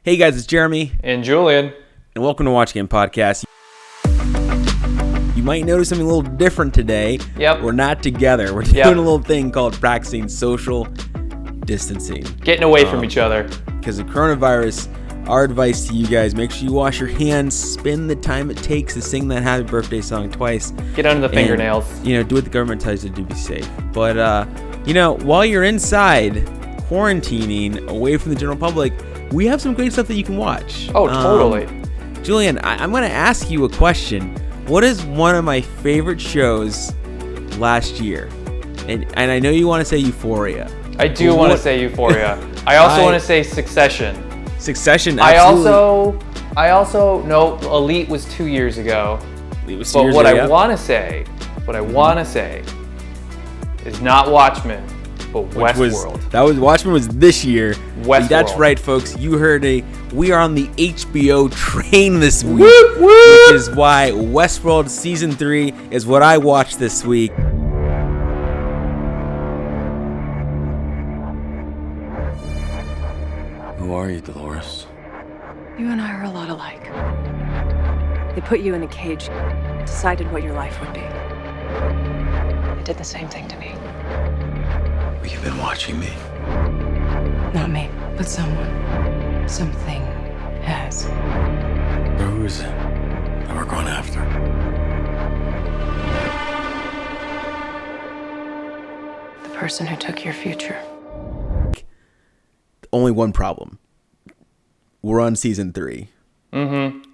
Hey guys, it's Jeremy. And Julian. And welcome to Watch Game Podcast. You might notice something a little different today. Yep. We're not together. We're doing a little thing called practicing social distancing. Getting away from each other. Because of coronavirus, our advice to you guys, make sure you wash your hands, spend the time it takes to sing that happy birthday song twice. Get under the fingernails. Do what the government tells you to do to be safe. But, while you're inside, quarantining, away from the general public, we have some great stuff that you can watch. Oh, totally. Julian, I'm going to ask you a question. What is one of my favorite shows last year? And I know you want to say Euphoria. I do want to say Euphoria. I also want to say Succession. Succession, absolutely. I also, no, Elite was 2 years ago. Elite was 2 years ago. But what I want to say is not Watchmen, but Westworld. Watchmen was this year. Westworld. That's right, folks. You heard we are on the HBO train this week. Whoop, whoop. Which is why Westworld Season 3 is what I watched this week. Who are you, Dolores? You and I are a lot alike. They put you in a cage, decided what your life would be. They did the same thing to me. Well, you've been watching me. Not me, but someone. Something has. Who is it that we're going after? The person who took your future. Only one problem. We're on Season 3. Mm-hmm.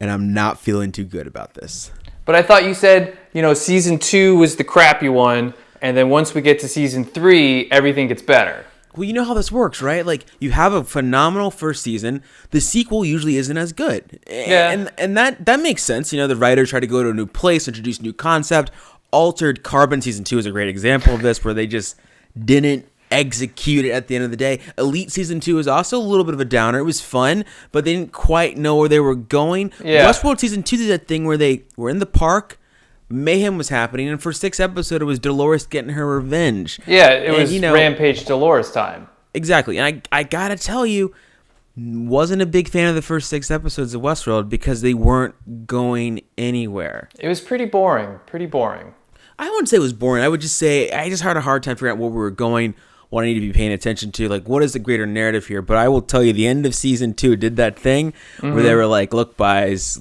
And I'm not feeling too good about this. But I thought you said, Season 2 was the crappy one, and then once we get to Season 3, everything gets better. Well, you know how this works, right? Like, you have a phenomenal first season. The sequel usually isn't as good. Yeah. And that makes sense. The writers try to go to a new place, introduce a new concept. Altered Carbon Season 2 is a great example of this, where they just didn't execute it at the end of the day. Elite Season 2 is also a little bit of a downer. It was fun, but they didn't quite know where they were going. Yeah. Westworld Season 2 did that thing where they were in the park, mayhem was happening, and for 6 episodes, it was Dolores getting her revenge. Yeah, it was Rampage Dolores time. Exactly. And I gotta tell you, wasn't a big fan of the first 6 episodes of Westworld because they weren't going anywhere. It was pretty boring. I wouldn't say it was boring. I would just say I just had a hard time figuring out where we were going, what I need to be paying attention to, like what is the greater narrative here. But I will tell you, the end of Season 2 did that thing where they were like, look boys,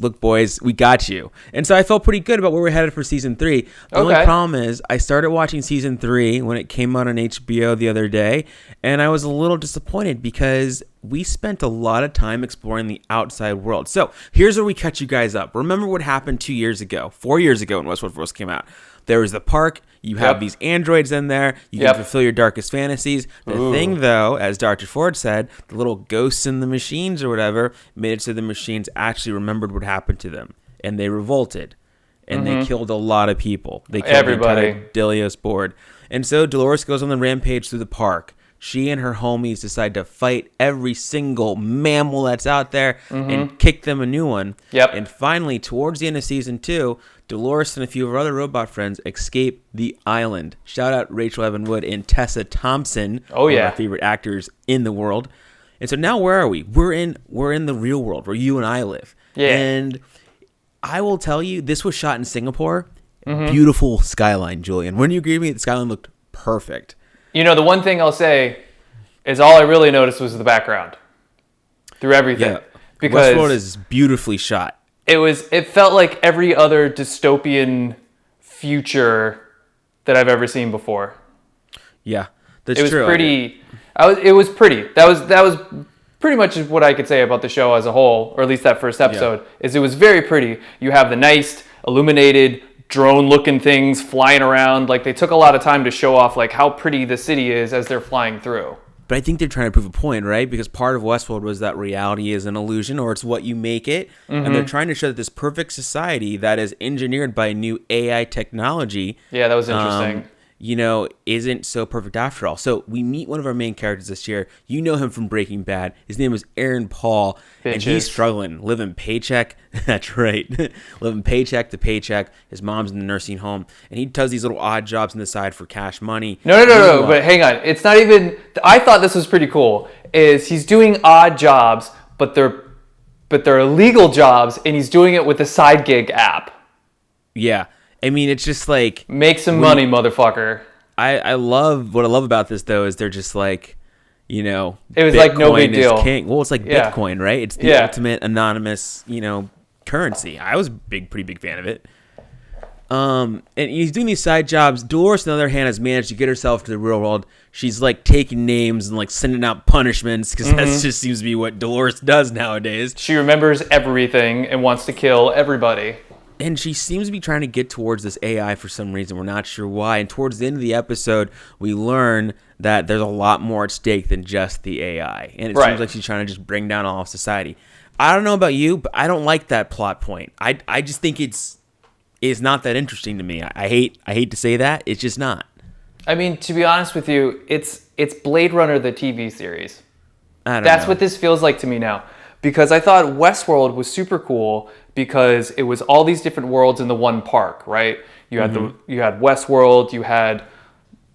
we got you. And so I felt pretty good about where we're headed for Season 3. The only problem is I started watching Season 3 when it came out on HBO the other day, and I was a little disappointed because we spent a lot of time exploring the outside world. So here's where we catch you guys up. Remember what happened 4 years ago when Westworld first came out. There was the park. You have these androids in there. You can fulfill your darkest fantasies. The thing, though, as Dr. Ford said, the little ghosts in the machines or whatever made it so the machines actually remembered what happened to them. And they revolted. And they killed a lot of people. They killed everybody. The entire Delios board. And so Dolores goes on the rampage through the park. She and her homies decide to fight every single mammal that's out there and kick them a new one. Yep. And finally, towards the end of Season 2, Dolores and a few of her other robot friends escape the island. Shout out Rachel Evan Wood and Tessa Thompson. Oh, yeah. One of our favorite actors in the world. And so now where are we? We're in the real world where you and I live. Yeah. And I will tell you, this was shot in Singapore. Beautiful skyline, Julian. Wouldn't you agree with me? The skyline looked perfect. The one thing I'll say is all I really noticed was the background through everything. Yeah. Because Westworld is beautifully shot. It felt like every other dystopian future that I've ever seen before. Yeah, that's It was true. pretty. It was pretty. That was pretty much what I could say about the show as a whole, or at least that first episode. Is it was very pretty. You have the nice illuminated drone-looking things flying around. Like they took a lot of time to show off like how pretty the city is as they're flying through. But I think they're trying to prove a point, right? Because part of Westworld was that reality is an illusion, or it's what you make it. And they're trying to show that this perfect society that is engineered by new AI technology. Yeah, that was interesting. Isn't so perfect after all. So we meet one of our main characters this year. You know him from Breaking Bad. His name is Aaron Paul. Bitches. And he's struggling, living paycheck. That's right. Living paycheck to paycheck. His mom's in the nursing home. And he does these little odd jobs on the side for cash money. No. But hang on. It's not even... I thought this was pretty cool. Is he's doing odd jobs, but they're illegal jobs, and he's doing it with a side gig app. Yeah. I mean, it's just like... Make some money, motherfucker. I love... What I love about this, though, is they're just like, you know... It was Bitcoin like no big deal. King. Well, it's like Yeah. Bitcoin, right? It's the ultimate anonymous, you know, currency. I was a pretty big fan of it. And he's doing these side jobs. Dolores, on the other hand, has managed to get herself to the real world. She's like taking names and like sending out punishments because that just seems to be what Dolores does nowadays. She remembers everything and wants to kill everybody. And she seems to be trying to get towards this AI for some reason. We're not sure why. And towards the end of the episode, we learn that there's a lot more at stake than just the AI. And it seems like she's trying to just bring down all of society. I don't know about you, but I don't like that plot point. I just think it's not that interesting to me. I hate to say that. It's just not. I mean, to be honest with you, it's Blade Runner, the TV series. That's what this feels like to me now. Because I thought Westworld was super cool because it was all these different worlds in the one park, right? You had you had Westworld, you had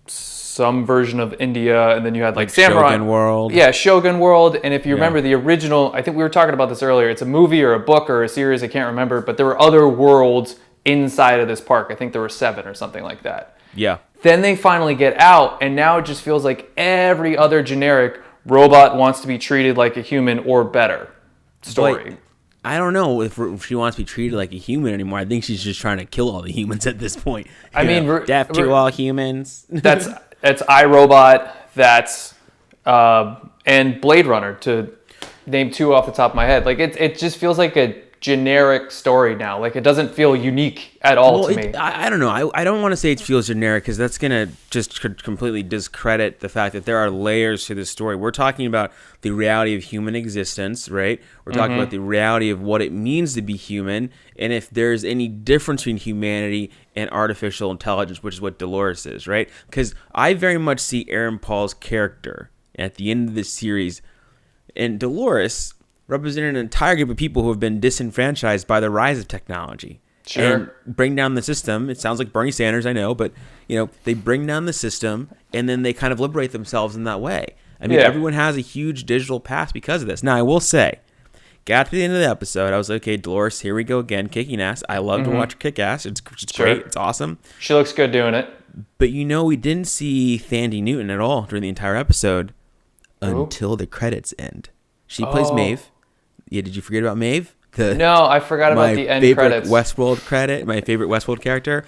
some version of India, and then you had like Samurai Shogun World. Yeah, Shogun World. And if you remember the original, I think we were talking about this earlier. It's a movie or a book or a series, I can't remember, but there were other worlds inside of this park. I think there were 7 or something like that. Yeah. Then they finally get out, and now it just feels like every other generic robot wants to be treated like a human or better story. But I don't know if she wants to be treated like a human anymore. I think she's just trying to kill all the humans at this point. I mean, death to all humans. That's iRobot. That's and Blade Runner, to name 2 off the top of my head. Like it just feels like a generic story now. Like it doesn't feel unique at all to me. I don't know. I don't want to say it feels generic because that's going to just completely discredit the fact that there are layers to this story. We're talking about the reality of human existence, right? We're talking about the reality of what it means to be human, and if there's any difference between humanity and artificial intelligence, which is what Dolores is, right? Because I very much see Aaron Paul's character at the end of this series, and Dolores representing an entire group of people who have been disenfranchised by the rise of technology. Sure. And bring down the system. It sounds like Bernie Sanders, I know, but you know, they bring down the system and then they kind of liberate themselves in that way. I mean, everyone has a huge digital past because of this. Now, I will say, got to the end of the episode, I was like, okay, Dolores, here we go again, kicking ass. I love to watch her kick ass. It's great. It's awesome. She looks good doing it. But you know, we didn't see Thandie Newton at all during the entire episode until the credits end. She plays Maeve. Yeah, did you forget about Maeve? No, I forgot about the end credits. My favorite Westworld character.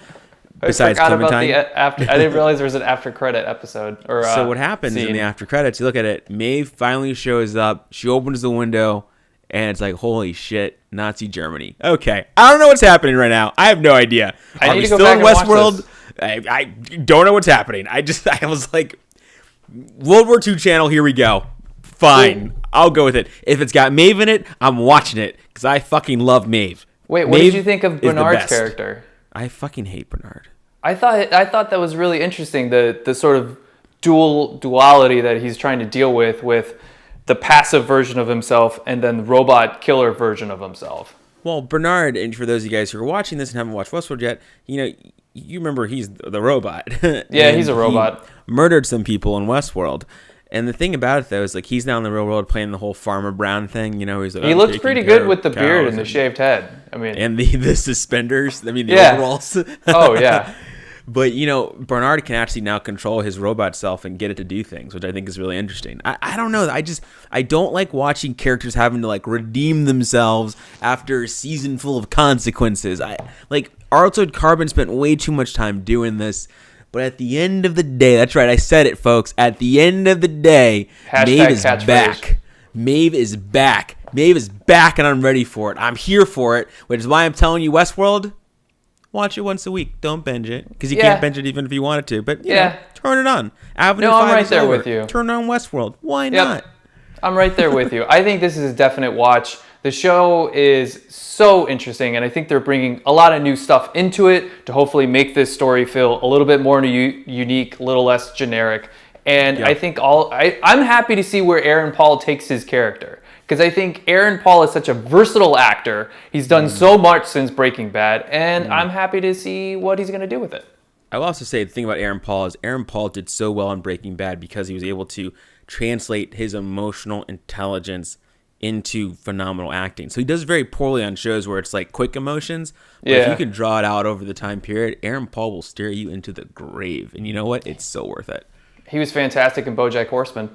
Besides Clementine. I didn't realize there was an after credit episode. So what happens in the after credits, you look at it, Maeve finally shows up, she opens the window, and it's like, holy shit, Nazi Germany. Okay. I don't know what's happening right now. I have no idea. I need to go still back in and Westworld? I don't know what's happening. I was like, World War II channel, here we go. Fine. I'll go with it. If it's got Maeve in it, I'm watching it because I fucking love Maeve. Wait, what did you think of Bernard's character? I fucking hate Bernard. I thought that was really interesting, the sort of duality that he's trying to deal with the passive version of himself and then the robot killer version of himself. Well, Bernard, and for those of you guys who are watching this and haven't watched Westworld yet, you know, you remember he's the robot. Yeah, he's a robot. He murdered some people in Westworld. And the thing about it, though, is like he's now in the real world playing the whole Farmer Brown thing. You know, he's like, he looks pretty good with the beard and the shaved head. I mean, and the suspenders. I mean, the overalls. Oh yeah. But you know, Bernard can actually now control his robot self and get it to do things, which I think is really interesting. I don't know. I don't like watching characters having to like redeem themselves after a season full of consequences. Altered Carbon spent way too much time doing this. But at the end of the day, that's right, I said it, folks. At the end of the day, Maeve is back. Maeve is back. Maeve is back, and I'm ready for it. I'm here for it, which is why I'm telling you, Westworld, watch it once a week. Don't binge it, because you can't binge it even if you wanted to. But, you know, turn it on. Avenue 5 I'm right is there over. with you. Turn on Westworld. Why not? I'm right there with you. I think this is a definite watch. The show is so interesting, and I think they're bringing a lot of new stuff into it to hopefully make this story feel a little bit more unique, a little less generic. And I think I'm happy to see where Aaron Paul takes his character, because I think Aaron Paul is such a versatile actor. He's done so much since Breaking Bad, and I'm happy to see what he's going to do with it. I will also say the thing about Aaron Paul is Aaron Paul did so well in Breaking Bad because he was able to translate his emotional intelligence into phenomenal acting. So he does very poorly on shows where it's like quick emotions. But if Yeah. you can draw it out over the time period, Aaron Paul will steer you into the grave. And you know what? It's so worth it. He was fantastic in BoJack Horseman.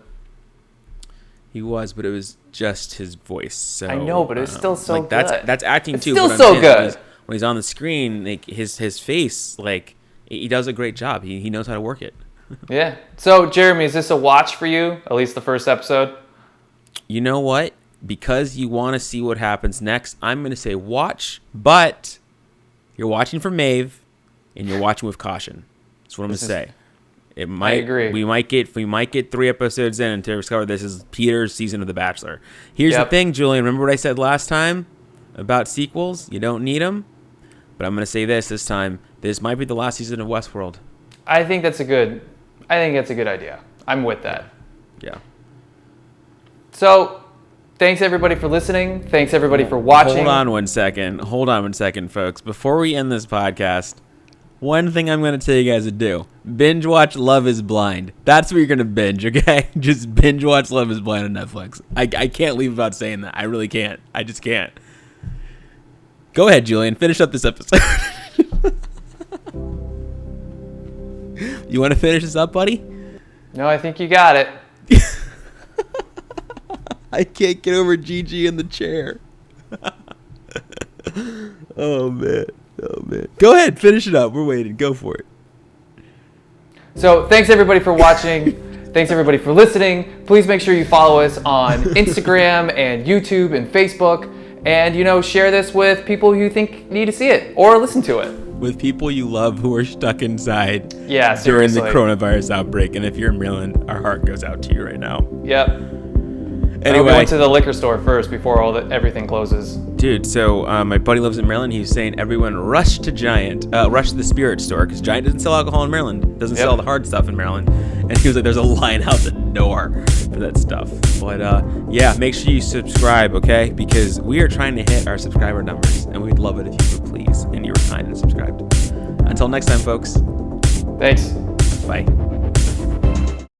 He was, but it was just his voice. So I know, but it was still so good. That's acting It's too. still but I'm so saying good. When he's on the screen, like his face, like he does a great job. He knows how to work it. Yeah. So, Jeremy, is this a watch for you? At least the first episode? You know what? Because you want to see what happens next, I'm going to say watch, but you're watching for Maeve, and you're watching with caution. That's what I'm going to say. It might. I agree. We might get 3 episodes in and to discover this is Peter's season of The Bachelor. Here's Yep. the thing, Julian. Remember what I said last time about sequels? You don't need them. But I'm going to say this time. This might be the last season of Westworld. I think that's a good idea. I'm with that. Yeah. So, thanks everybody for listening. Thanks everybody for watching. Hold on one second, folks. Before we end this podcast, one thing I'm going to tell you guys to do. Binge watch Love is Blind. That's what you're going to binge, okay? Just binge watch Love is Blind on Netflix. I can't leave without saying that. I really can't. I just can't. Go ahead, Julian. Finish up this episode. You want to finish this up, buddy? No, I think you got it. I can't get over Gigi in the chair. Oh, man. Go ahead. Finish it up. We're waiting. Go for it. So, thanks everybody for watching. Thanks everybody for listening. Please make sure you follow us on Instagram and YouTube and Facebook. And, share this with people you think need to see it or listen to it. With people you love who are stuck inside Yeah, during seriously. the coronavirus outbreak. And if you're in Maryland, our heart goes out to you right now. Yep. I hope you Anyway, went to the liquor store first before everything closes. dude, so my buddy lives in Maryland. He's saying everyone rush to the Spirit store because Giant doesn't sell alcohol in Maryland. Doesn't sell the hard stuff in Maryland. And he was like, there's a line out the door for that stuff. But yeah, make sure you subscribe, okay? Because we are trying to hit our subscriber numbers, and we'd love it if you would please. And you were kind and subscribed. Until next time, folks. Thanks. Bye.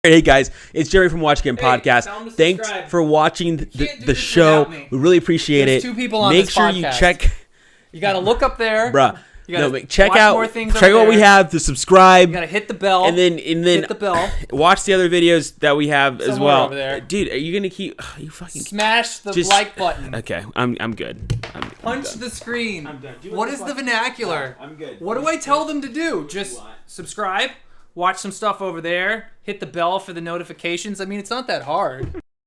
Hey guys, it's Jerry from Watch Again Podcast. tell 'em to Thanks subscribe. for watching can't do the this show. without me. We really appreciate There's it. 2 people on Make this sure you podcast. check, You gotta look up there, bruh. You gotta No, check watch out more things check up out what we there. have to subscribe, You gotta hit the bell, and then hit the bell, watch the other videos that we have as Somewhere well. over there. Dude, are you gonna keep? You fucking smash the just like button, Okay, I'm good. I'm punch done. the screen. I'm done. Do What it is the fucking- vernacular? I'm good. What do I tell them to do? Just subscribe, watch some stuff over there, hit the bell for the notifications. I mean, it's not that hard.